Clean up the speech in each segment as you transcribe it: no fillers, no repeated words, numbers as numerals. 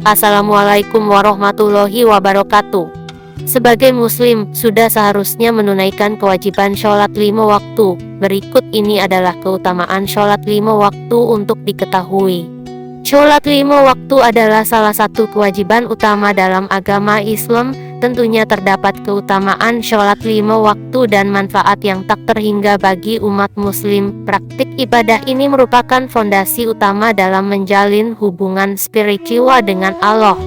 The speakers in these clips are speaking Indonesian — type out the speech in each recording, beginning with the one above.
Assalamualaikum warahmatullahi wabarakatuh. Sebagai muslim, sudah seharusnya menunaikan kewajiban sholat 5 waktu. Berikut ini adalah keutamaan sholat 5 waktu untuk diketahui. Sholat 5 waktu adalah salah satu kewajiban utama dalam agama Islam. Tentunya terdapat keutamaan sholat 5 waktu dan manfaat yang tak terhingga bagi umat muslim. Praktik ibadah ini merupakan fondasi utama dalam menjalin hubungan spiritual dengan Allah.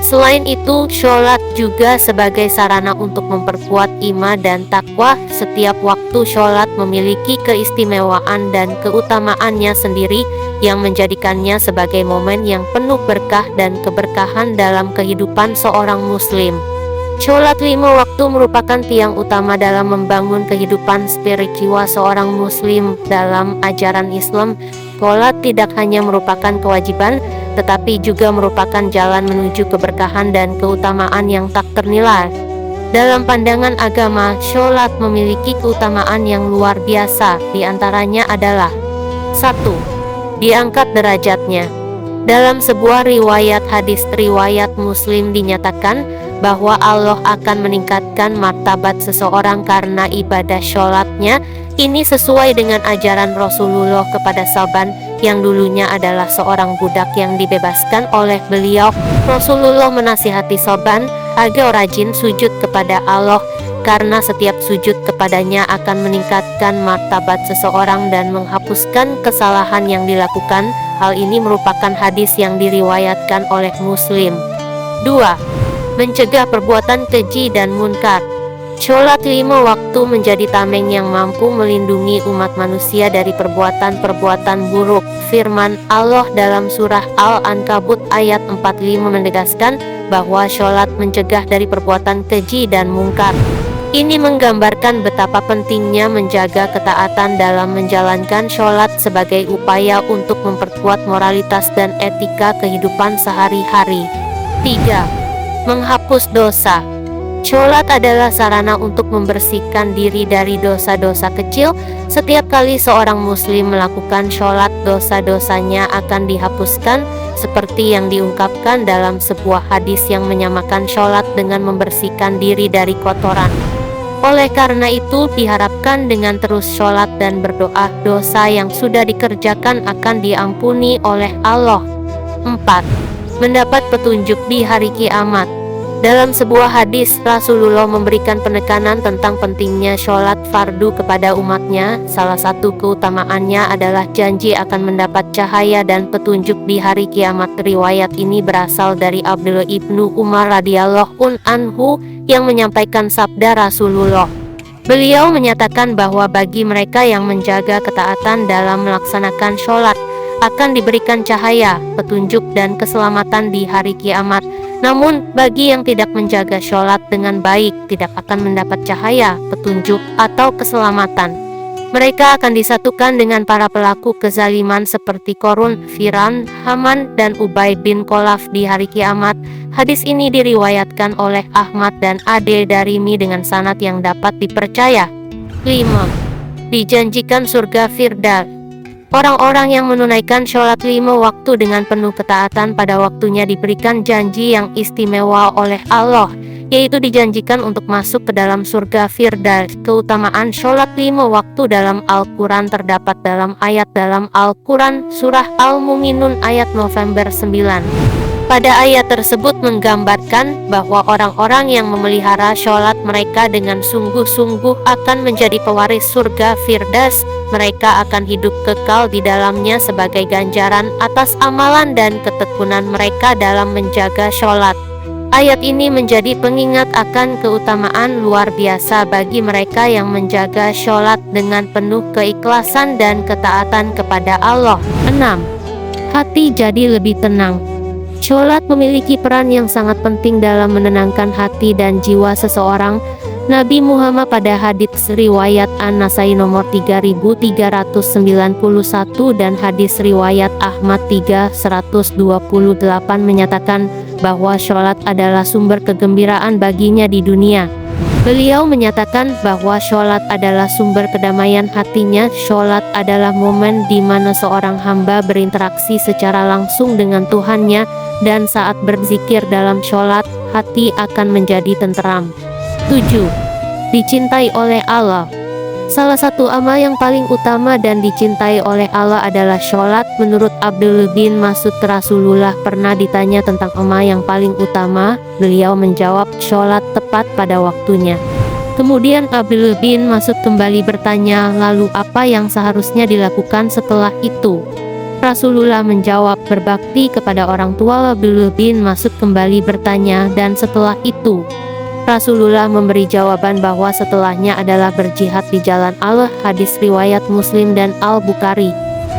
Selain itu, sholat juga sebagai sarana untuk memperkuat iman dan takwa. Setiap waktu sholat memiliki keistimewaan dan keutamaannya sendiri, yang menjadikannya sebagai momen yang penuh berkah dan keberkahan dalam kehidupan seorang muslim. Sholat 5 waktu merupakan tiang utama dalam membangun kehidupan spiritual seorang muslim. Dalam ajaran Islam, sholat tidak hanya merupakan kewajiban, tetapi juga merupakan jalan menuju keberkahan dan keutamaan yang tak ternilai. Dalam pandangan agama, sholat memiliki keutamaan yang luar biasa. Di antaranya adalah 1. Diangkat derajatnya. Dalam sebuah riwayat hadis riwayat Muslim dinyatakan bahwa Allah akan meningkatkan martabat seseorang karena ibadah sholatnya. Ini sesuai dengan ajaran Rasulullah kepada Sauban, yang dulunya adalah seorang budak yang dibebaskan oleh beliau. Rasulullah menasihati Sauban agar rajin sujud kepada Allah, karena setiap sujud kepadanya akan meningkatkan martabat seseorang dan menghapuskan kesalahan yang dilakukan. Hal ini merupakan hadis yang diriwayatkan oleh Muslim. 2. Mencegah perbuatan keji dan munkar. Sholat 5 waktu menjadi tameng yang mampu melindungi umat manusia dari perbuatan-perbuatan buruk. Firman Allah dalam surah Al-Ankabut ayat 45 menegaskan bahwa sholat mencegah dari perbuatan keji dan munkar. Ini menggambarkan betapa pentingnya menjaga ketaatan dalam menjalankan sholat sebagai upaya untuk memperkuat moralitas dan etika kehidupan sehari-hari. 3. Menghapus dosa. Sholat adalah sarana untuk membersihkan diri dari dosa-dosa kecil. Setiap kali seorang muslim melakukan sholat, dosa-dosanya akan dihapuskan, seperti yang diungkapkan dalam sebuah hadis yang menyamakan sholat dengan membersihkan diri dari kotoran. Oleh karena itu, diharapkan dengan terus sholat dan berdoa, dosa yang sudah dikerjakan akan diampuni oleh Allah. 4. Mendapat petunjuk di hari kiamat. Dalam sebuah hadis, Rasulullah memberikan penekanan tentang pentingnya sholat fardu kepada umatnya. Salah satu keutamaannya adalah janji akan mendapat cahaya dan petunjuk di hari kiamat. Riwayat ini berasal dari Abdullah ibnu Umar radhiyallahu anhu yang menyampaikan sabda Rasulullah. Beliau menyatakan bahwa bagi mereka yang menjaga ketaatan dalam melaksanakan sholat, akan diberikan cahaya, petunjuk dan keselamatan di hari kiamat. Namun, bagi yang tidak menjaga sholat dengan baik, tidak akan mendapat cahaya, petunjuk, atau keselamatan. Mereka akan disatukan dengan para pelaku kezaliman seperti Korun, Firan, Haman, dan Ubay bin Khalaf di hari kiamat. Hadis ini diriwayatkan oleh Ahmad dan Ad-Darimi dengan sanad yang dapat dipercaya. 5. Dijanjikan surga Firdaus. Orang-orang yang menunaikan sholat 5 waktu dengan penuh ketaatan pada waktunya diberikan janji yang istimewa oleh Allah, yaitu dijanjikan untuk masuk ke dalam surga Firdaus. Keutamaan sholat 5 waktu dalam Al-Quran terdapat dalam ayat dalam Al-Quran surah Al-Mu'minun ayat November 9. Pada ayat tersebut menggambarkan bahwa orang-orang yang memelihara sholat mereka dengan sungguh-sungguh akan menjadi pewaris surga Firdaus. Mereka akan hidup kekal di dalamnya sebagai ganjaran atas amalan dan ketekunan mereka dalam menjaga sholat. Ayat ini menjadi pengingat akan keutamaan luar biasa bagi mereka yang menjaga sholat dengan penuh keikhlasan dan ketaatan kepada Allah. 6. Hati jadi lebih tenang. Sholat memiliki peran yang sangat penting dalam menenangkan hati dan jiwa seseorang. Nabi Muhammad pada hadits riwayat An-Nasai nomor 3391 dan hadis riwayat Ahmad 3128 menyatakan bahwa sholat adalah sumber kegembiraan baginya di dunia. Beliau menyatakan bahwa sholat adalah sumber kedamaian hatinya. Sholat adalah momen di mana seorang hamba berinteraksi secara langsung dengan Tuhannya. dan saat berzikir dalam sholat, hati akan menjadi tenteram. 7. Dicintai oleh Allah. Salah satu amal yang paling utama dan dicintai oleh Allah adalah sholat. Menurut Abdullah bin Mas'ud, Rasulullah pernah ditanya tentang amal yang paling utama. Beliau menjawab, sholat tepat pada waktunya. Kemudian Abdullah bin Mas'ud kembali bertanya, lalu apa yang seharusnya dilakukan setelah itu? Rasulullah menjawab, berbakti kepada orang tua. Abdullah bin Mas'ud kembali bertanya, dan setelah itu? Rasulullah memberi jawaban bahwa setelahnya adalah berjihad di jalan Allah. Hadis riwayat Muslim dan Al-Bukhari.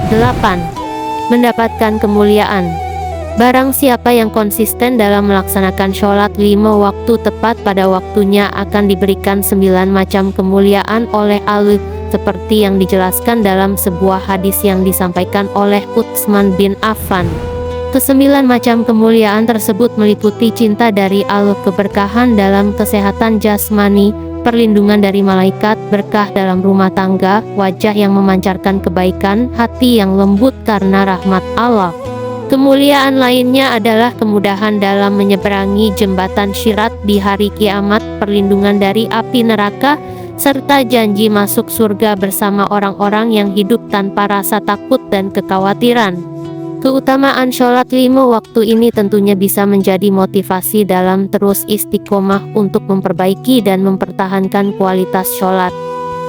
8. Mendapatkan kemuliaan. Barang siapa yang konsisten dalam melaksanakan sholat 5 waktu tepat pada waktunya akan diberikan 9 macam kemuliaan oleh Allah, seperti yang dijelaskan dalam sebuah hadis yang disampaikan oleh Utsman bin Affan. Kesembilan macam kemuliaan tersebut meliputi cinta dari Allah, keberkahan dalam kesehatan jasmani, perlindungan dari malaikat, berkah dalam rumah tangga, wajah yang memancarkan kebaikan, hati yang lembut karena rahmat Allah. Kemuliaan lainnya adalah kemudahan dalam menyeberangi jembatan syirat di hari kiamat, perlindungan dari api neraka, serta janji masuk surga bersama orang-orang yang hidup tanpa rasa takut dan kekhawatiran. Keutamaan sholat 5 waktu ini tentunya bisa menjadi motivasi dalam terus istiqomah untuk memperbaiki dan mempertahankan kualitas sholat.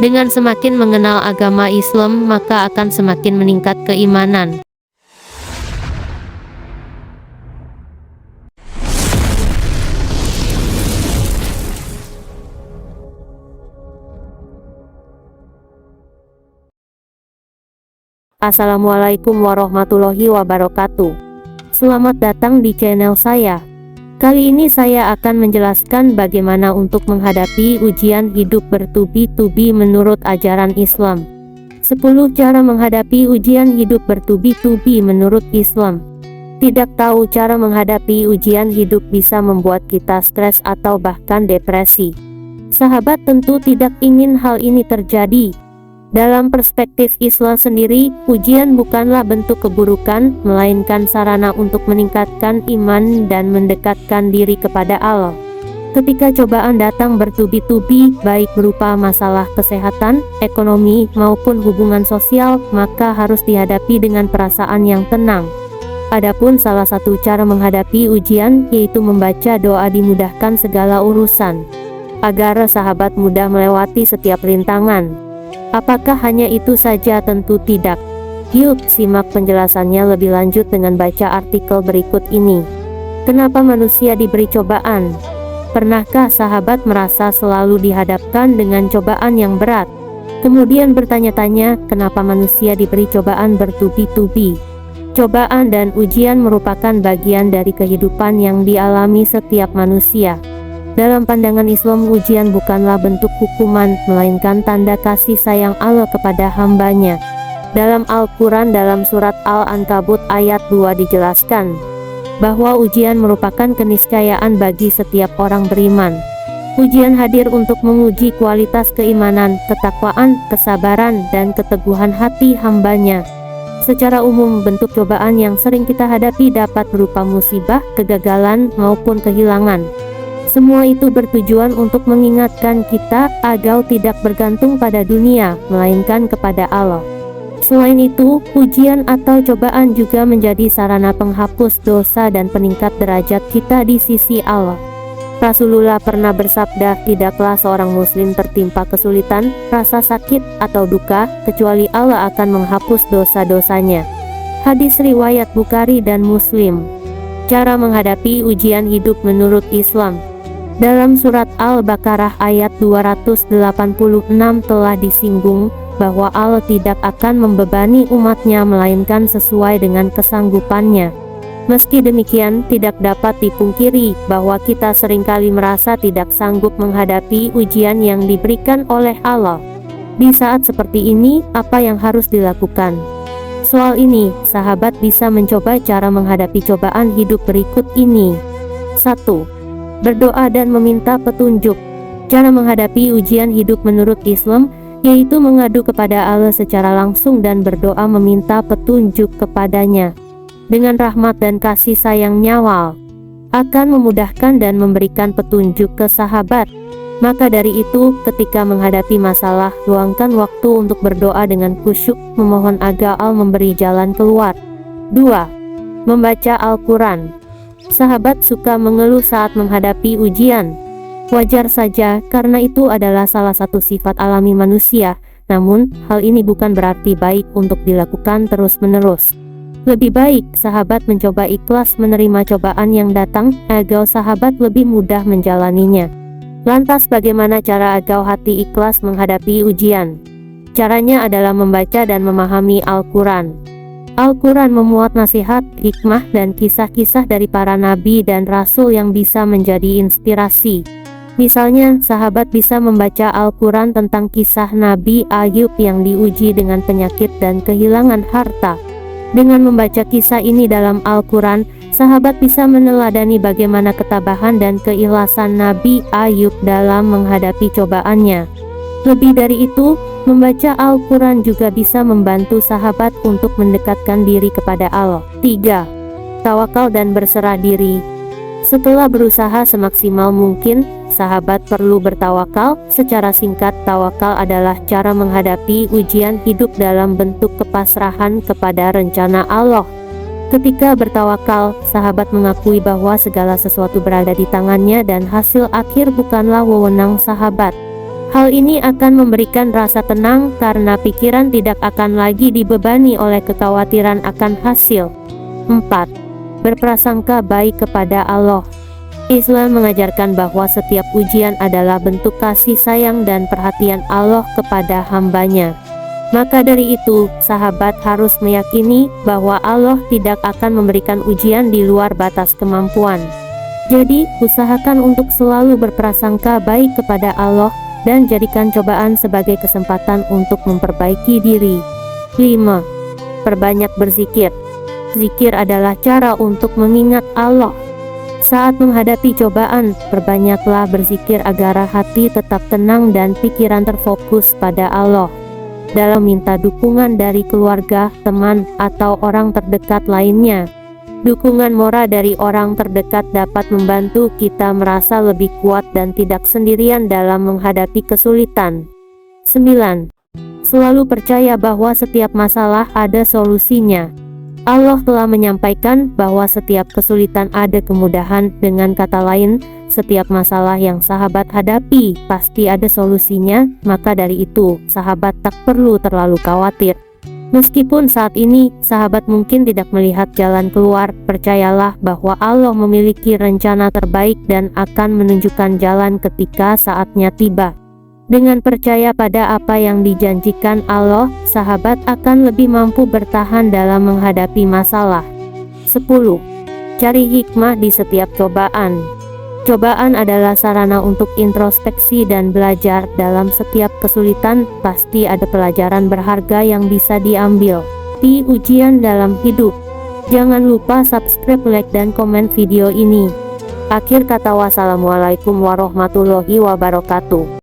Dengan semakin mengenal agama Islam, maka akan semakin meningkat keimanan. Assalamualaikum warahmatullahi wabarakatuh. Selamat datang di channel saya. Kali ini saya akan menjelaskan bagaimana untuk menghadapi ujian hidup bertubi-tubi menurut ajaran Islam. 10 cara menghadapi ujian hidup bertubi-tubi menurut Islam. Tidak tahu cara menghadapi ujian hidup bisa membuat kita stres atau bahkan depresi. Sahabat tentu tidak ingin hal ini terjadi. Dalam perspektif Islam sendiri, ujian bukanlah bentuk keburukan, melainkan sarana untuk meningkatkan iman dan mendekatkan diri kepada Allah. Ketika cobaan datang bertubi-tubi, baik berupa masalah kesehatan, ekonomi, maupun hubungan sosial, maka harus dihadapi dengan perasaan yang tenang. Adapun salah satu cara menghadapi ujian, yaitu membaca doa dimudahkan segala urusan, agar sahabat mudah melewati setiap rintangan. Apakah hanya itu saja? Tentu tidak. Yuk simak penjelasannya lebih lanjut dengan baca artikel berikut ini. Kenapa manusia diberi cobaan? Pernahkah sahabat merasa selalu dihadapkan dengan cobaan yang berat? Kemudian bertanya-tanya, kenapa manusia diberi cobaan bertubi-tubi? Cobaan dan ujian merupakan bagian dari kehidupan yang dialami setiap manusia. Dalam pandangan Islam, ujian bukanlah bentuk hukuman, melainkan tanda kasih sayang Allah kepada hambanya. Dalam Al-Quran, dalam surat Al-Ankabut ayat 2 dijelaskan bahwa ujian merupakan keniscayaan bagi setiap orang beriman. Ujian hadir untuk menguji kualitas keimanan, ketakwaan, kesabaran, dan keteguhan hati hambanya. Secara umum, bentuk cobaan yang sering kita hadapi dapat berupa musibah, kegagalan, maupun kehilangan. Semua itu bertujuan untuk mengingatkan kita agar tidak bergantung pada dunia, melainkan kepada Allah. Selain itu, ujian atau cobaan juga menjadi sarana penghapus dosa dan peningkat derajat kita di sisi Allah. Rasulullah pernah bersabda, tidaklah seorang muslim tertimpa kesulitan, rasa sakit, atau duka, kecuali Allah akan menghapus dosa-dosanya. Hadis riwayat Bukhari dan Muslim. Cara menghadapi ujian hidup menurut Islam. Dalam surat Al-Baqarah ayat 286 telah disinggung bahwa Allah tidak akan membebani umatnya melainkan sesuai dengan kesanggupannya. Meski demikian, tidak dapat dipungkiri bahwa kita seringkali merasa tidak sanggup menghadapi ujian yang diberikan oleh Allah. Di saat seperti ini, apa yang harus dilakukan? Soal ini, sahabat bisa mencoba cara menghadapi cobaan hidup berikut ini. 1. Berdoa dan meminta petunjuk. Cara menghadapi ujian hidup menurut Islam, yaitu mengadu kepada Allah secara langsung dan berdoa meminta petunjuk kepadanya. dengan rahmat dan kasih sayangnya Allah akan memudahkan dan memberikan petunjuk ke sahabat. Maka dari itu, ketika menghadapi masalah, luangkan waktu untuk berdoa dengan khusyuk, memohon agar Allah memberi jalan keluar. 2. Membaca Al-Quran. Sahabat suka mengeluh saat menghadapi ujian. Wajar saja, karena itu adalah salah satu sifat alami manusia. Namun, hal ini bukan berarti baik untuk dilakukan terus-menerus. Lebih baik, sahabat mencoba ikhlas menerima cobaan yang datang, agar sahabat lebih mudah menjalaninya. Lantas bagaimana cara agar hati ikhlas menghadapi ujian? Caranya adalah membaca dan memahami Al-Quran. Al-Quran memuat nasihat, hikmah, dan kisah-kisah dari para nabi dan rasul yang bisa menjadi inspirasi. Misalnya, sahabat bisa membaca Al-Quran tentang kisah Nabi Ayub yang diuji dengan penyakit dan kehilangan harta. Dengan membaca kisah ini dalam Al-Quran, sahabat bisa meneladani bagaimana ketabahan dan keikhlasan Nabi Ayub dalam menghadapi cobaannya. Lebih dari itu, membaca Al-Quran juga bisa membantu sahabat untuk mendekatkan diri kepada Allah. 3. Tawakal dan berserah diri. Setelah berusaha semaksimal mungkin, sahabat perlu bertawakal. Secara singkat, tawakal adalah cara menghadapi ujian hidup dalam bentuk kepasrahan kepada rencana Allah. Ketika bertawakal, sahabat mengakui bahwa segala sesuatu berada di tangannya dan hasil akhir bukanlah wewenang sahabat. Hal ini akan memberikan rasa tenang karena pikiran tidak akan lagi dibebani oleh kekhawatiran akan hasil. 4. Berprasangka baik kepada Allah. Islam mengajarkan bahwa setiap ujian adalah bentuk kasih sayang dan perhatian Allah kepada hambanya. Maka dari itu, sahabat harus meyakini bahwa Allah tidak akan memberikan ujian di luar batas kemampuan. Jadi, usahakan untuk selalu berprasangka baik kepada Allah dan jadikan cobaan sebagai kesempatan untuk memperbaiki diri. 5. Perbanyak berzikir. Zikir adalah cara untuk mengingat Allah. Saat menghadapi cobaan, perbanyaklah berzikir agar hati tetap tenang dan pikiran terfokus pada Allah. Dalam minta dukungan dari keluarga, teman, atau orang terdekat lainnya. Dukungan moral dari orang terdekat dapat membantu kita merasa lebih kuat dan tidak sendirian dalam menghadapi kesulitan. 9. Selalu percaya bahwa setiap masalah ada solusinya. Allah telah menyampaikan bahwa setiap kesulitan ada kemudahan. Dengan kata lain, setiap masalah yang sahabat hadapi pasti ada solusinya. Maka dari itu, sahabat tak perlu terlalu khawatir. Meskipun saat ini, sahabat mungkin tidak melihat jalan keluar, percayalah bahwa Allah memiliki rencana terbaik dan akan menunjukkan jalan ketika saatnya tiba. Dengan percaya pada apa yang dijanjikan Allah, sahabat akan lebih mampu bertahan dalam menghadapi masalah. 10. Cari hikmah di setiap cobaan. Cobaan adalah sarana untuk introspeksi dan belajar. Dalam setiap kesulitan, pasti ada pelajaran berharga yang bisa diambil. Di ujian dalam hidup. Jangan lupa subscribe, like, dan komen video ini. Akhir kata, wassalamualaikum warahmatullahi wabarakatuh.